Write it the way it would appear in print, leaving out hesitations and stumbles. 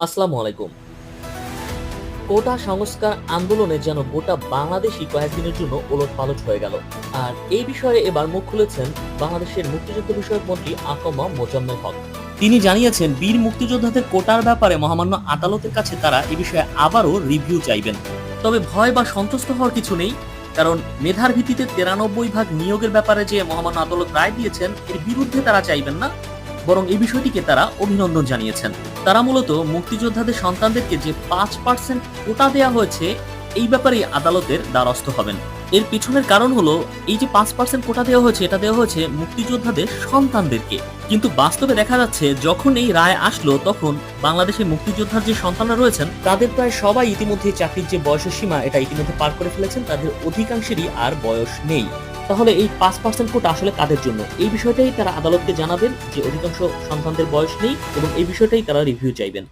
আসসালামু আলাইকুম। কোটা সংস্কার আন্দোলনে যেন গোটা বাংলাদেশই কয়েকদিনের জন্য ওলটপালট হয়ে গেল। আর এই বিষয়ে এবার মুখ খুলেছেন বাংলাদেশের মুক্তিযুদ্ধ বিষয়ক মন্ত্রী আকমা মোজাম্মেল হক। তিনি জানিয়েছেন বীর মুক্তিযোদ্ধাদের কোটার ব্যাপারে মহামান্য আদালতের কাছে তারা এ বিষয়ে আবারও রিভিউ চাইবেন। তবে ভয় বা সন্ত্রস্ত হওয়ার কিছু নেই, কারণ মেধার ভিত্তিতে 93 ভাগ নিয়োগের ব্যাপারে যে মহামান্য আদালত রায় দিয়েছেন এর বিরুদ্ধে তারা চাইবেন না, বরং এই বিষয়টিকে তারা অভিনন্দন জানিয়েছেন। তারা মূলত মুক্তিযোদ্ধাদের সন্তানদেরকে যে 5% কোটা দেওয়া হয়েছে এই ব্যাপারেই আদালতের দ্বারস্থ হবেন। এর পিছনের কারণ হলো এই যে 5% কোটা দেওয়া হয়েছে এটা দেওয়া হয়েছে মুক্তিযোদ্ধাদের সন্তানদেরকে। কিন্তু বাস্তবে দেখা যাচ্ছে যখন এই রায় আসলো তখন বাংলাদেশের মুক্তিযোদ্ধার যে সন্তানরা রয়েছেন তাদের প্রায় সবাই ইতিমধ্যে চাকরির যে বয়সের সীমা এটা ইতিমধ্যে পার করে ফেলেছেন, তাদের অধিকাংশেরই আর বয়স নেই। তাহলে এই 5% কোটা আসলে কাদের জন্য এই বিষয়টাই তারা আদালতকে জানাবেন যে অধিকাংশ সন্তানদের বয়স নেই, এবং এই বিষয়টাই তারা রিভিউ চাইবেন।